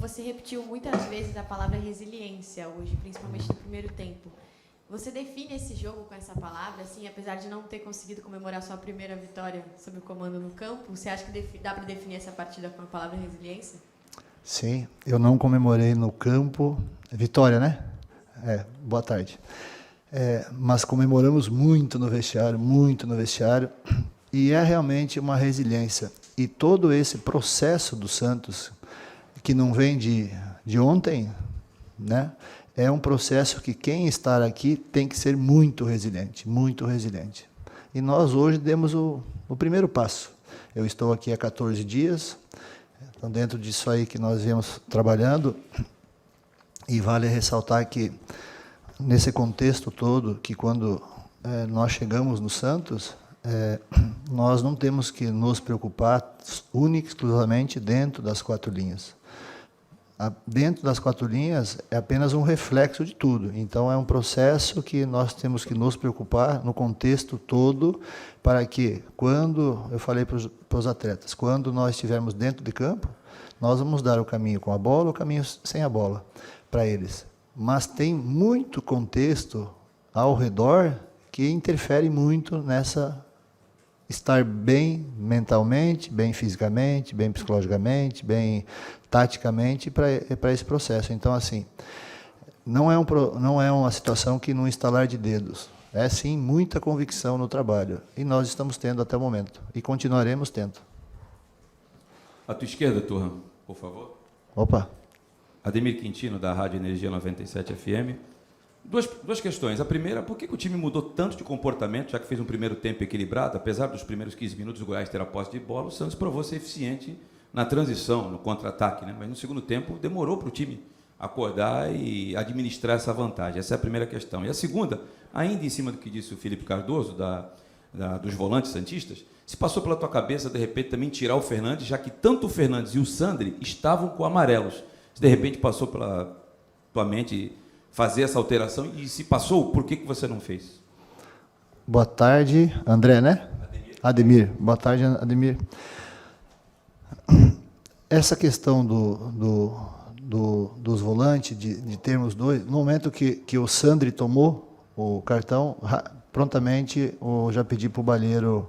Você repetiu muitas vezes a palavra resiliência hoje, principalmente no primeiro tempo. Você define esse jogo com essa palavra, assim, apesar de não ter conseguido comemorar sua primeira vitória sob o comando no campo, você acha que dá para definir essa partida com a palavra resiliência? Sim, eu não comemorei no campo. Vitória, né? Boa tarde. Mas comemoramos muito no vestiário, e é realmente uma resiliência. E todo esse processo do Santos, que não vem de ontem, né? É um processo que quem está aqui tem que ser muito resiliente, muito resiliente. E nós hoje demos o primeiro passo. Eu estou aqui há 14 dias, então dentro disso aí que nós viemos trabalhando, e vale ressaltar que nesse contexto todo, que quando nós chegamos no Santos, nós não temos que nos preocupar única e exclusivamente dentro das 4 linhas. Dentro das 4 linhas é apenas um reflexo de tudo. Então, é um processo que nós temos que nos preocupar no contexto todo, para que, quando, eu falei para os atletas, quando nós estivermos dentro de campo, nós vamos dar o caminho com a bola, o caminho sem a bola, para eles. Mas tem muito contexto ao redor que interfere muito nessa estar bem mentalmente, bem fisicamente, bem psicologicamente, bem taticamente para esse processo. Então, assim, não é uma situação que num estalar de dedos. É, sim, muita convicção no trabalho. E nós estamos tendo até o momento. E continuaremos tendo. À tua esquerda, Turra, por favor. Opa. Ademir Quintino, da Rádio Energia 97 FM. Duas questões. A primeira, por que o time mudou tanto de comportamento, já que fez um primeiro tempo equilibrado? Apesar dos primeiros 15 minutos do Goiás ter a posse de bola, o Santos provou ser eficiente na transição, no contra-ataque, né? Mas no segundo tempo demorou para o time acordar e administrar essa vantagem. Essa é a primeira questão. E a segunda, ainda em cima do que disse o Felipe Cardoso, dos volantes santistas, se passou pela tua cabeça, de repente, também tirar o Fernandes, já que tanto o Fernandes e o Sandri estavam com amarelos. Se de repente passou pela tua mente fazer essa alteração, e se passou, por que você não fez? Boa tarde, André, né? Ademir. Boa tarde, Ademir. Essa questão dos volantes, de termos dois, no momento que o Sandri tomou o cartão, prontamente eu já pedi para o Balheiro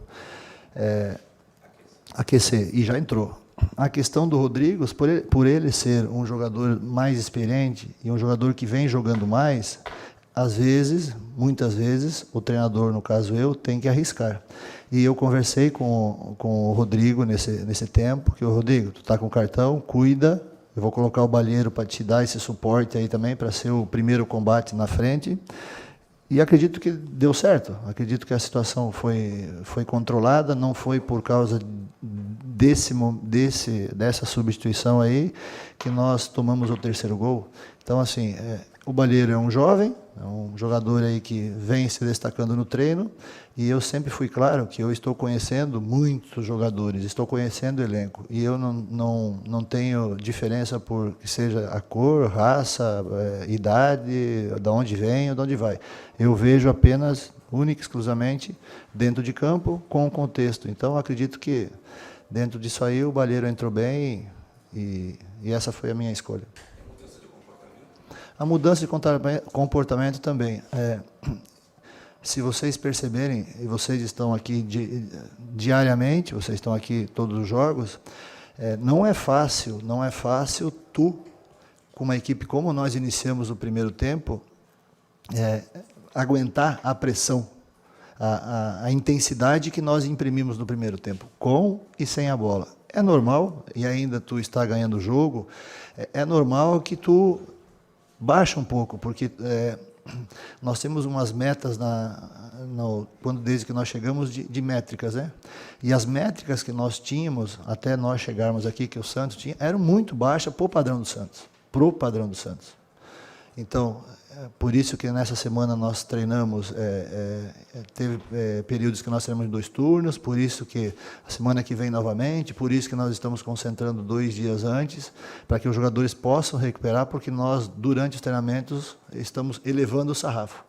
aquecer, e já entrou. A questão do Rodrigues, por ele ser um jogador mais experiente e um jogador que vem jogando mais, às vezes, muitas vezes, o treinador, no caso eu, tem que arriscar. E eu conversei com o Rodrigo nesse tempo, que o Rodrigo, tu está com cartão, cuida, eu vou colocar o Balheiro para te dar esse suporte aí também, para ser o primeiro combate na frente. E acredito que deu certo, acredito que a situação foi controlada, não foi por causa dessa substituição aí que nós tomamos o terceiro gol. Então, assim, o Balheiro é um jovem, é um jogador aí que vem se destacando no treino, e eu sempre fui claro que eu estou conhecendo muitos jogadores, estou conhecendo o elenco, e eu não tenho diferença por que seja a cor, raça, idade, de onde vem ou de onde vai. Eu vejo apenas, única e exclusivamente, dentro de campo, com o contexto. Então, acredito que dentro disso aí o Balheiro entrou bem, e essa foi a minha escolha. A mudança de comportamento também. Se vocês perceberem, e vocês estão aqui diariamente, vocês estão aqui todos os jogos, não é fácil tu, com uma equipe como nós iniciamos o primeiro tempo, aguentar a pressão, a intensidade que nós imprimimos no primeiro tempo, com e sem a bola. É normal, e ainda tu está ganhando o jogo, é normal que tu baixa um pouco, porque nós temos umas metas desde que nós chegamos de métricas, né? E as métricas que nós tínhamos até nós chegarmos aqui, que o Santos tinha, eram muito baixas pro padrão do Santos. Então, por isso que nessa semana nós treinamos, teve períodos que nós treinamos em 2 turnos, por isso que a semana que vem novamente, por isso que nós estamos concentrando 2 dias antes, para que os jogadores possam recuperar, porque nós, durante os treinamentos, estamos elevando o sarrafo.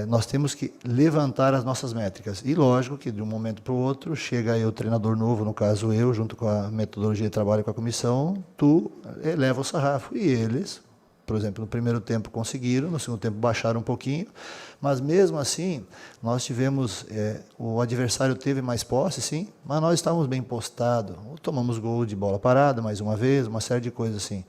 nós temos que levantar as nossas métricas. E, lógico, que de um momento para o outro, chega aí o treinador novo, no caso eu, junto com a metodologia de trabalho com a comissão, tu eleva o sarrafo. E eles, por exemplo, no primeiro tempo conseguiram, no segundo tempo baixaram um pouquinho, mas mesmo assim, nós tivemos, o adversário teve mais posse, sim, mas nós estávamos bem postados. Tomamos gol de bola parada, mais uma vez, uma série de coisas assim.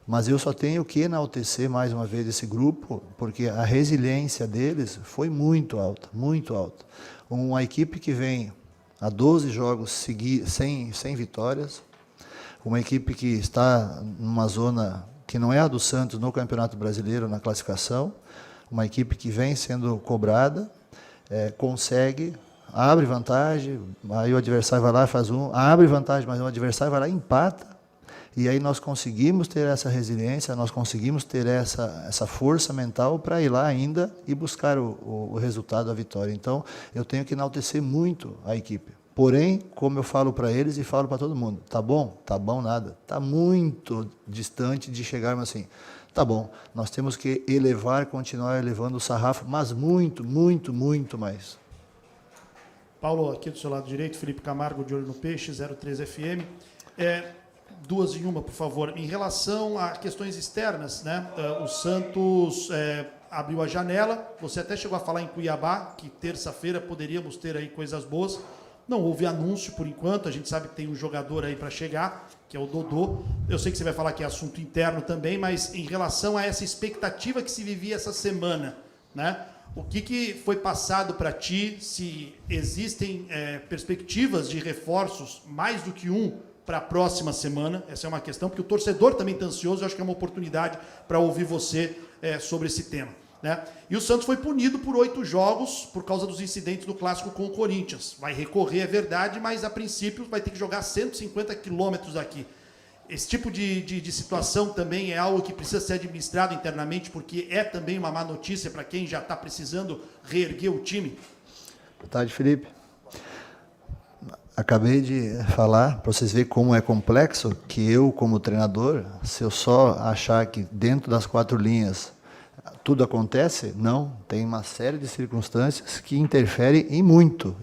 Mas eu só tenho que enaltecer mais uma vez esse grupo, porque a resiliência deles foi muito alta, muito alta. Uma equipe que vem a 12 jogos sem vitórias, uma equipe que está numa zona que não é a do Santos no Campeonato Brasileiro, na classificação, uma equipe que vem sendo cobrada, consegue, abre vantagem, aí o adversário vai lá e faz abre vantagem, mas o adversário vai lá e empata. E aí nós conseguimos ter essa resiliência, nós conseguimos ter essa força mental para ir lá ainda e buscar o resultado, a vitória. Então, eu tenho que enaltecer muito a equipe. Porém, como eu falo para eles e falo para todo mundo, tá bom? Tá bom nada. Está muito distante de chegarmos assim. Tá bom, nós temos que continuar elevando o sarrafo, mas muito, muito, muito mais. Paulo, aqui do seu lado direito, Felipe Camargo, de Olho no Peixe, 03 FM. Duas em uma, por favor. Em relação a questões externas, né? O Santos abriu a janela. Você até chegou a falar em Cuiabá, que terça-feira poderíamos ter aí coisas boas. Não houve anúncio por enquanto. A gente sabe que tem um jogador aí para chegar, que é o Dodô. Eu sei que você vai falar que é assunto interno também, mas em relação a essa expectativa que se vivia essa semana, né? O que foi passado para ti? Se existem perspectivas de reforços, mais do que um, para a próxima semana? Essa é uma questão, porque o torcedor também está ansioso, eu acho que é uma oportunidade para ouvir você sobre esse tema, né? E o Santos foi punido por 8 jogos por causa dos incidentes do Clássico com o Corinthians. Vai recorrer, é verdade, mas a princípio vai ter que jogar 150 quilômetros daqui. Esse tipo de situação também é algo que precisa ser administrado internamente, porque é também uma má notícia para quem já está precisando reerguer o time? Boa tarde, Felipe. Acabei de falar, para vocês verem como é complexo, que eu, como treinador, se eu só achar que dentro das 4 linhas tudo acontece, não, tem uma série de circunstâncias que interferem e muito,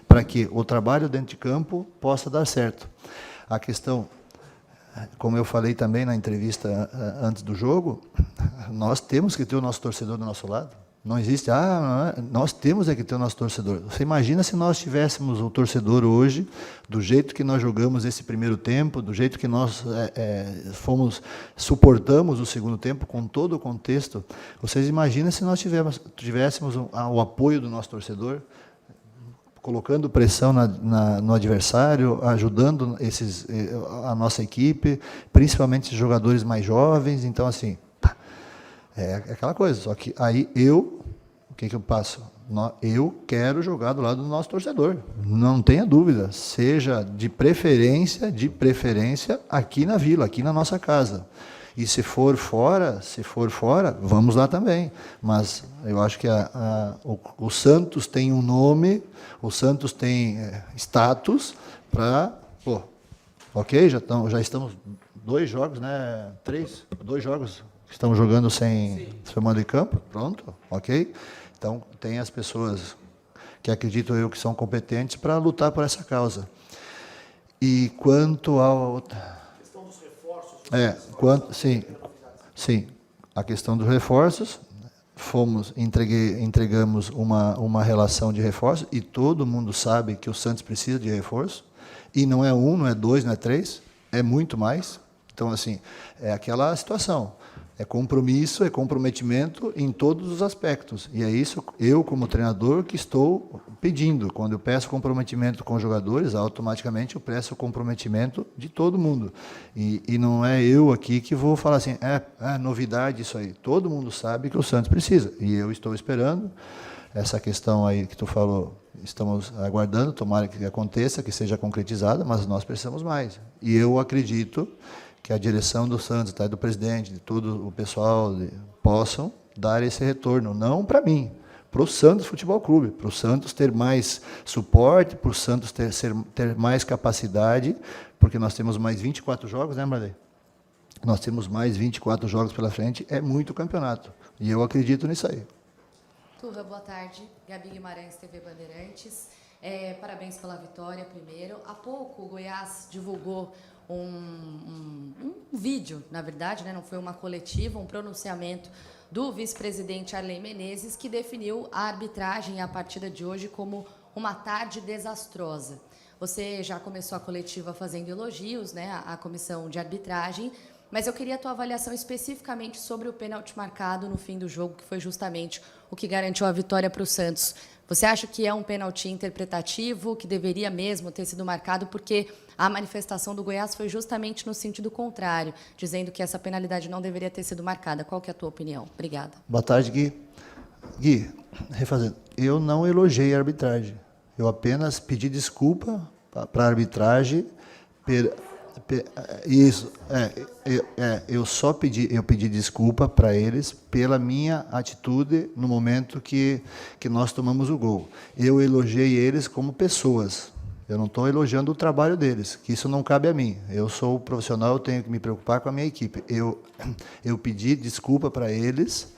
para que o trabalho dentro de campo possa dar certo. A questão, como eu falei também na entrevista antes do jogo, nós temos que ter o nosso torcedor do nosso lado. Não existe, nós temos que ter o nosso torcedor. Você imagina se nós tivéssemos o torcedor hoje, do jeito que nós jogamos esse primeiro tempo, do jeito que nós suportamos o segundo tempo, com todo o contexto. Vocês imaginam se nós tivéssemos o apoio do nosso torcedor, colocando pressão no adversário, ajudando a nossa equipe, principalmente os jogadores mais jovens. Então, assim, é aquela coisa, só que aí o que eu passo? Eu quero jogar do lado do nosso torcedor, não tenha dúvida, seja de preferência aqui na vila, aqui na nossa casa. E se for fora, vamos lá também. Mas eu acho que o Santos tem um nome, o Santos tem status para... ok, já estamos 2 jogos, né? 2 jogos... Estamos jogando sem mando de campo, pronto, ok? Então, tem as pessoas que acredito eu que são competentes para lutar por essa causa. E quanto ao... A questão dos reforços... Sim, a questão dos reforços, entregamos uma relação de reforço, e todo mundo sabe que o Santos precisa de reforço, e não é 1, não é 2, não é 3, é muito mais. Então, assim, é aquela situação. É compromisso, é comprometimento em todos os aspectos. E é isso, eu como treinador, que estou pedindo. Quando eu peço comprometimento com os jogadores, automaticamente eu peço o comprometimento de todo mundo. E não é eu aqui que vou falar assim, novidade isso aí. Todo mundo sabe que o Santos precisa. E eu estou esperando essa questão aí que tu falou, estamos aguardando, tomara que aconteça, que seja concretizada, mas nós precisamos mais. E eu acredito que a direção do Santos, do presidente, de todo o pessoal, possam dar esse retorno, não para mim, para o Santos Futebol Clube, para o Santos ter mais suporte, para o Santos ter mais capacidade, porque nós temos mais 24 jogos, né, Marley? Nós temos mais 24 jogos pela frente, é muito campeonato, e eu acredito nisso aí. Turra, boa tarde. Gabi Guimarães, TV Bandeirantes. Parabéns pela vitória, primeiro. Há pouco, o Goiás divulgou um vídeo, na verdade, né? Não foi uma coletiva, um pronunciamento do vice-presidente Arley Menezes, que definiu a arbitragem e a partida de hoje como uma tarde desastrosa. Você já começou a coletiva fazendo elogios, né, à comissão de arbitragem, mas eu queria a tua avaliação especificamente sobre o pênalti marcado no fim do jogo, que foi justamente o que garantiu a vitória para o Santos. Você acha que é um pênalti interpretativo, que deveria mesmo ter sido marcado, porque a manifestação do Goiás foi justamente no sentido contrário, dizendo que essa penalidade não deveria ter sido marcada. Qual que é a tua opinião? Obrigada. Boa tarde, Gui. Gui, refazendo, eu não elogiei a arbitragem. Eu apenas pedi desculpa para a arbitragem. Eu pedi desculpa para eles pela minha atitude no momento que nós tomamos o gol. Eu elogiei eles como pessoas. Eu não estou elogiando o trabalho deles, que isso não cabe a mim. Eu sou profissional, eu tenho que me preocupar com a minha equipe. Eu pedi desculpa para eles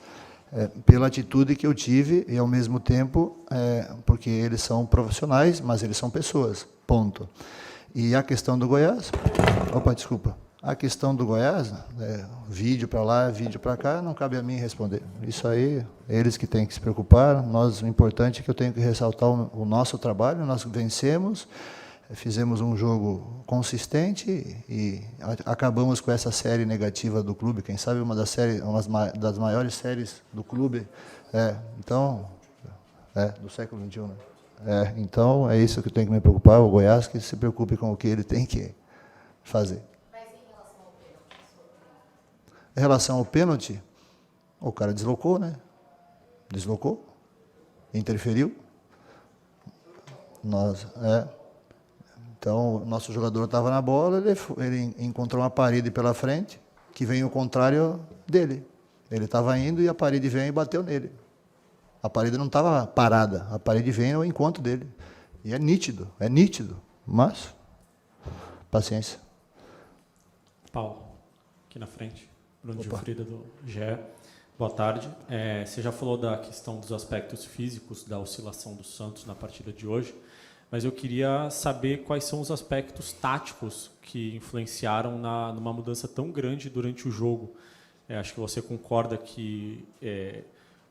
pela atitude que eu tive e, ao mesmo tempo, porque eles são profissionais, mas eles são pessoas. Ponto. E a questão do Goiás... Opa, desculpa. A questão do Goiás, vídeo para lá, vídeo para cá, não cabe a mim responder. Isso aí, eles que têm que se preocupar. O importante é que eu tenho que ressaltar o nosso trabalho. Nós vencemos, fizemos um jogo consistente e acabamos com essa série negativa do clube. Quem sabe uma das maiores séries do clube. Do século XXI, né? Então, é isso que eu tenho que me preocupar. O Goiás que se preocupe com o que ele tem que fazer. Mas em relação ao pênalti? Em relação ao pênalti, o cara deslocou, né? Deslocou, interferiu. Então, o nosso jogador estava na bola, ele encontrou uma parede pela frente, que veio o contrário dele. Ele estava indo e a parede veio e bateu nele. A parede não estava parada, a parede veio ao encontro dele. E é nítido, mas paciência. Paulo, aqui na frente, Bruno Gilfrida do GE. Boa tarde. Você já falou da questão dos aspectos físicos da oscilação do Santos na partida de hoje, mas eu queria saber quais são os aspectos táticos que influenciaram numa mudança tão grande durante o jogo. Acho que você concorda que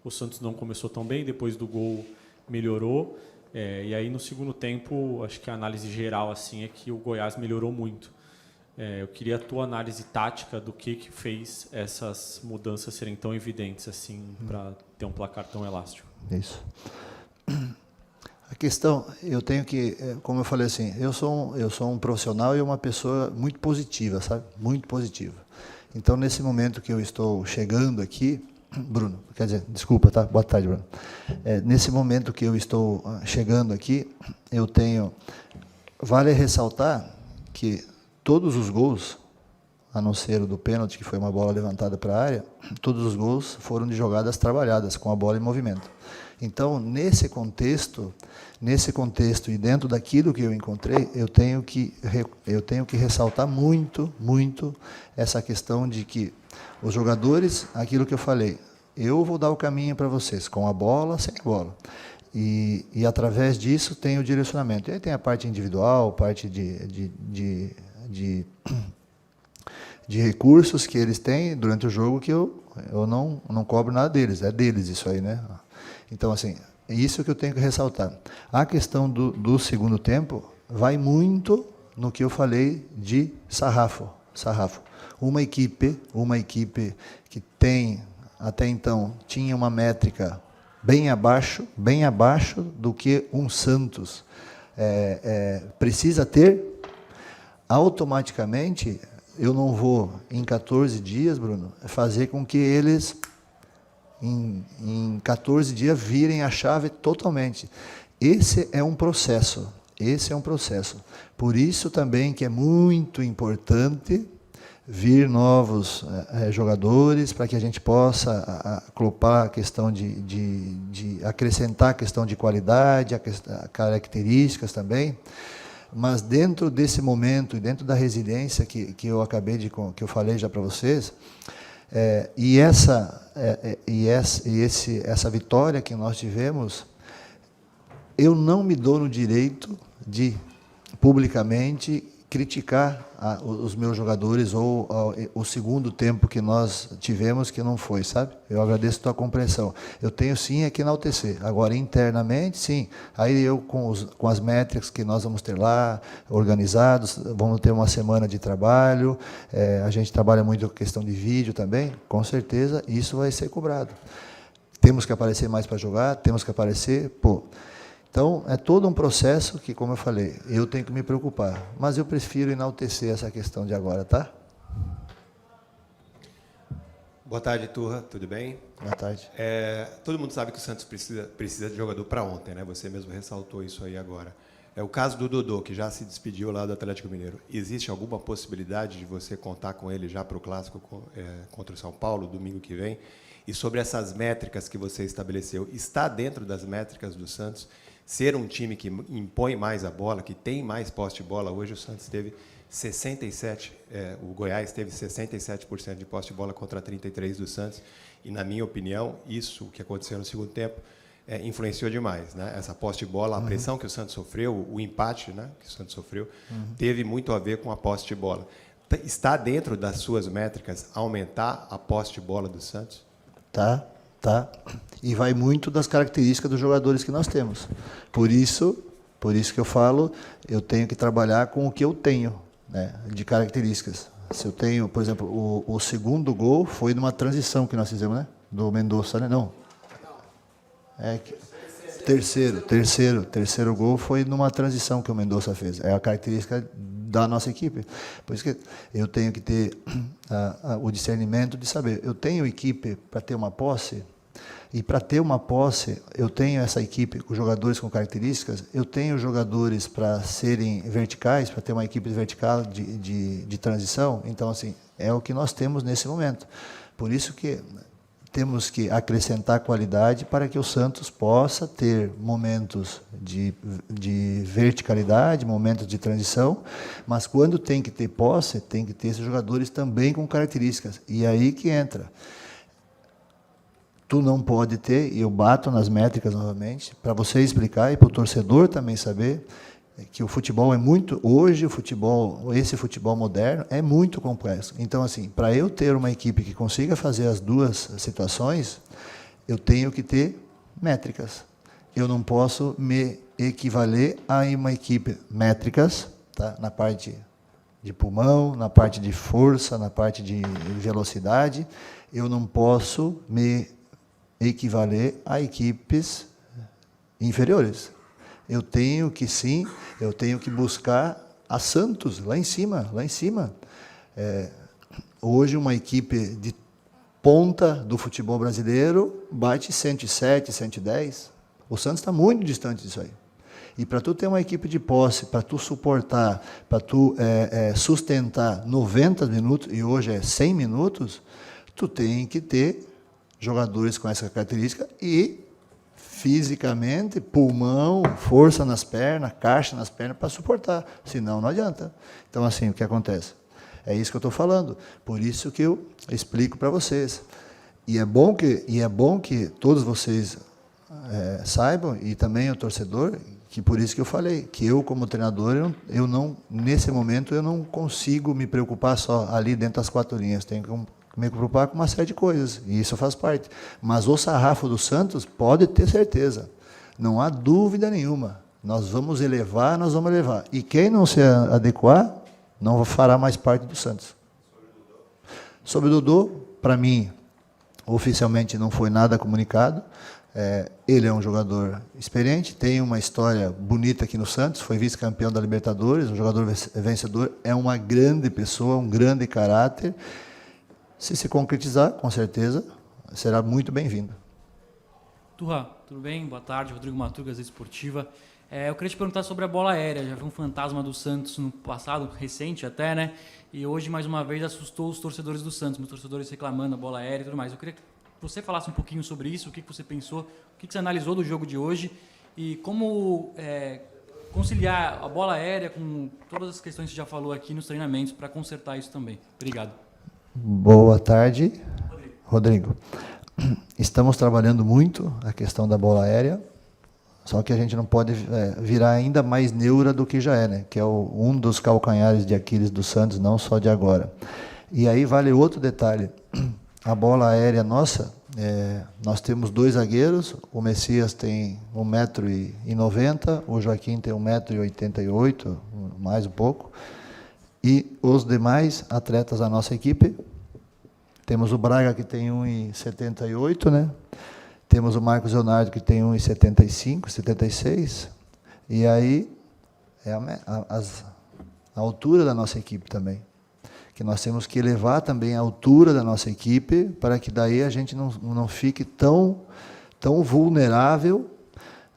o Santos não começou tão bem, depois do gol melhorou, e aí no segundo tempo, acho que a análise geral assim, é que o Goiás melhorou muito. Eu queria a tua análise tática do que fez essas mudanças serem tão evidentes assim, para ter um placar tão elástico. Isso. A questão, eu tenho que, como eu falei assim, eu sou um profissional e uma pessoa muito positiva, sabe? Muito positiva. Então, nesse momento que eu estou chegando aqui, Bruno, quer dizer, desculpa, tá? Boa tarde, Bruno. Nesse momento que eu estou chegando aqui, vale ressaltar que todos os gols, a não ser o do pênalti, que foi uma bola levantada para a área, todos os gols foram de jogadas trabalhadas, com a bola em movimento. Então, nesse contexto e dentro daquilo que eu encontrei, eu tenho que ressaltar muito essa questão de que os jogadores, aquilo que eu falei, eu vou dar o caminho para vocês, com a bola, sem a bola. E através disso tem o direcionamento. E aí tem a parte individual, parte de recursos que eles têm durante o jogo, que eu não cobro nada deles, é deles isso aí, né? Então, assim, é isso que eu tenho que ressaltar. A questão do segundo tempo vai muito no que eu falei de sarrafo. Uma equipe que até então, tinha uma métrica bem abaixo do que um Santos precisa ter, automaticamente, eu não vou, em 14 dias, Bruno, fazer com que eles, em 14 dias, virem a chave totalmente. Esse é um processo. Por isso também que é muito importante vir novos jogadores, para que a gente possa acoplar a questão de acrescentar a questão de qualidade, características também. Mas dentro desse momento e dentro da resiliência que eu falei já para vocês, Essa vitória que nós tivemos, eu não me dou no direito de publicamente criticar os meus jogadores ou o segundo tempo que nós tivemos que não foi, sabe? Eu agradeço a tua compreensão. Eu tenho sim que enaltecer. Agora, internamente, sim. Aí eu, com as métricas que nós vamos ter lá, organizados, vamos ter uma semana de trabalho, a gente trabalha muito com questão de vídeo também, com certeza isso vai ser cobrado. Temos que aparecer mais para jogar, temos que aparecer, pô. Então, é todo um processo que, como eu falei, eu tenho que me preocupar. Mas eu prefiro enaltecer essa questão de agora, tá? Boa tarde, Turra. Tudo bem? Boa tarde. Todo mundo sabe que o Santos precisa de jogador para ontem, né? Você mesmo ressaltou isso aí agora. É o caso do Dodô, que já se despediu lá do Atlético Mineiro. Existe alguma possibilidade de você contar com ele já para o Clássico contra o São Paulo, domingo que vem? E sobre essas métricas que você estabeleceu, está dentro das métricas do Santos ser um time que impõe mais a bola, que tem mais posse de bola? Hoje o Santos teve 67%, o Goiás teve 67% de posse de bola contra 33% do Santos, e, na minha opinião, isso que aconteceu no segundo tempo influenciou demais, né? Essa posse de bola, a pressão que o Santos sofreu, o empate, né, que o Santos sofreu, teve muito a ver com a posse de bola. Está dentro das suas métricas aumentar a posse de bola do Santos? Tá. E vai muito das características dos jogadores que nós temos. Por isso que eu falo, eu tenho que trabalhar com o que eu tenho, né, de características. Se eu tenho, por exemplo, o segundo gol foi numa transição que nós fizemos, né? Do Mendonça, né? Não. Terceiro gol foi numa transição que o Mendonça fez. É a característica da nossa equipe. Por isso que eu tenho que ter o discernimento de saber. Eu tenho equipe para ter uma posse, e para ter uma posse, eu tenho essa equipe com jogadores com características, eu tenho jogadores para serem verticais, para ter uma equipe vertical de transição. Então, assim, é o que nós temos nesse momento. Por isso que temos que acrescentar qualidade para que o Santos possa ter momentos de verticalidade, momentos de transição, mas quando tem que ter posse, tem que ter esses jogadores também com características. E aí que entra. Tu não pode ter, e eu bato nas métricas novamente, para você explicar e para o torcedor também saber que o futebol é muito, hoje esse futebol moderno é muito complexo. Então, assim, para eu ter uma equipe que consiga fazer as duas situações, eu tenho que ter métricas. Eu não posso me equivaler a uma equipe métricas, tá? Na parte de pulmão, na parte de força, na parte de velocidade. Eu não posso me equivaler a equipes inferiores. Eu tenho que buscar a Santos lá em cima. Hoje uma equipe de ponta do futebol brasileiro bate 107, 110. O Santos está muito distante disso aí. E para tu ter uma equipe de posse, para tu suportar, para tu sustentar 90 minutos, e hoje é 100 minutos, tu tem que ter jogadores com essa característica e fisicamente, pulmão, força nas pernas, caixa nas pernas para suportar, senão não adianta. Então, assim, o que acontece? É isso que eu estou falando, por isso que eu explico para vocês. E é bom que todos vocês saibam, e também o torcedor, que por isso que eu falei, que eu como treinador, eu não, nesse momento, eu não consigo me preocupar só ali dentro das quatro linhas, tenho que me preocupar com uma série de coisas, e isso faz parte. Mas o sarrafo do Santos, pode ter certeza, não há dúvida nenhuma. Nós vamos elevar. E quem não se adequar, não fará mais parte do Santos. Sobre o Dodô, para mim, oficialmente não foi nada comunicado. Ele é um jogador experiente, tem uma história bonita aqui no Santos, foi vice-campeão da Libertadores, um jogador vencedor, é uma grande pessoa, um grande caráter. Se concretizar, com certeza, será muito bem-vindo. Turra, tudo bem? Boa tarde, Rodrigo Maturga, Gazeta Esportiva. Eu queria te perguntar sobre a bola aérea. Já vi um fantasma do Santos no passado, recente até, né? E hoje, mais uma vez, assustou os torcedores do Santos, os torcedores reclamando a bola aérea e tudo mais. Eu queria que você falasse um pouquinho sobre isso, o que você pensou, o que você analisou do jogo de hoje e como conciliar a bola aérea com todas as questões que você já falou aqui nos treinamentos para consertar isso também. Obrigado. Boa tarde, Rodrigo. Estamos trabalhando muito a questão da bola aérea, só que a gente não pode virar ainda mais neura do que já é, né? Que é um dos calcanhares de Aquiles do Santos, não só de agora. E aí vale outro detalhe. A bola aérea nossa, nós temos 2 zagueiros, o Messias tem 1,90 m, o Joaquim tem 1,88 m, mais um pouco, e os demais atletas da nossa equipe, temos o Braga que tem 1,78 m, né? Temos o Marcos Leonardo que tem 1,75, 76, e aí é a altura da nossa equipe também. Que nós temos que elevar também a altura da nossa equipe para que daí a gente não fique tão vulnerável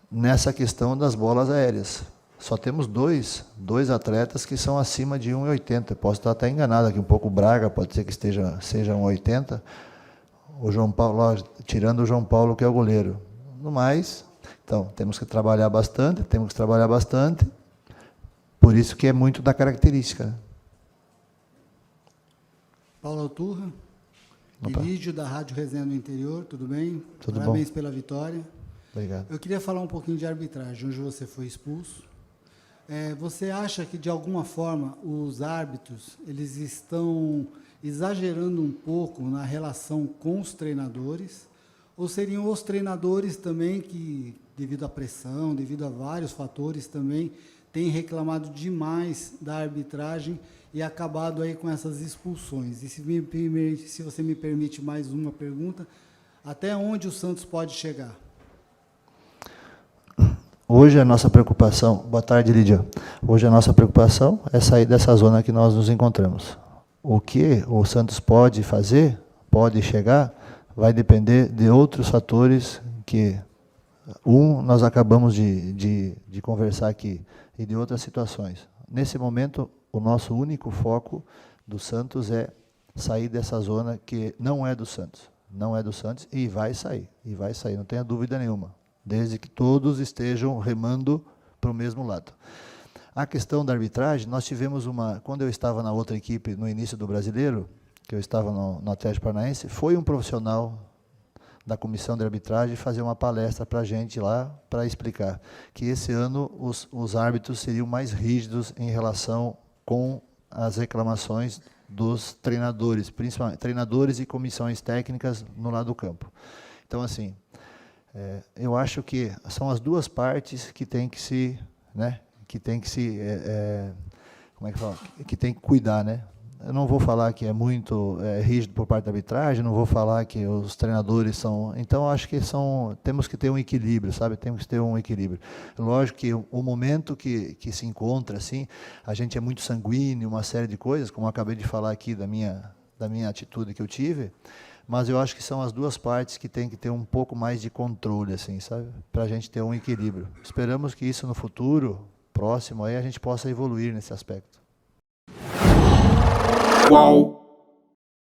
nessa questão das bolas aéreas. Só temos dois atletas que são acima de 1,80 m. Posso estar até enganado aqui um pouco, o Braga pode ser que seja 1,80 m. O João Paulo, tirando o João Paulo, que é o goleiro. No mais, então, temos que trabalhar bastante, por isso que é muito da característica, né? Paulo Turra, Ilídio, da Rádio Resenha do Interior, tudo bem? Tudo Parabéns bom. pela vitória. Obrigado. Eu queria falar um pouquinho de arbitragem, hoje você foi expulso. Você acha que, de alguma forma, os árbitros eles estão exagerando um pouco na relação com os treinadores? Ou seriam os treinadores também que, devido à pressão, devido a vários fatores também, têm reclamado demais da arbitragem e acabado aí com essas expulsões? E se você me permite mais uma pergunta, até onde o Santos pode chegar? Hoje a nossa preocupação, boa tarde, Lídia. Hoje a nossa preocupação é sair dessa zona que nós nos encontramos. O que o Santos pode fazer, pode chegar, vai depender de outros fatores que, nós acabamos de conversar aqui, e de outras situações. Nesse momento, o nosso único foco do Santos é sair dessa zona que não é do Santos. Não é do Santos e vai sair, não tenha dúvida nenhuma. Desde que todos estejam remando para o mesmo lado. A questão da arbitragem, nós tivemos quando eu estava na outra equipe, no início do Brasileiro, que eu estava no Atlético Paranaense, foi um profissional da comissão de arbitragem fazer uma palestra para a gente lá, para explicar que esse ano os árbitros seriam mais rígidos em relação com as reclamações dos treinadores, principalmente treinadores e comissões técnicas no lado do campo. Então, assim, eu acho que são as duas partes que tem que se, né, como é que fala? Que tem que cuidar, né? Eu não vou falar que é muito rígido por parte da arbitragem, não vou falar que os treinadores são... Então, acho que temos que ter um equilíbrio, sabe? Temos que ter um equilíbrio. Lógico que o momento que se encontra, assim, a gente é muito sanguíneo, uma série de coisas, como eu acabei de falar aqui da minha atitude que eu tive, mas eu acho que são as duas partes que tem que ter um pouco mais de controle, assim, sabe? Para a gente ter um equilíbrio. Esperamos que isso no futuro, próximo, aí a gente possa evoluir nesse aspecto. Qual?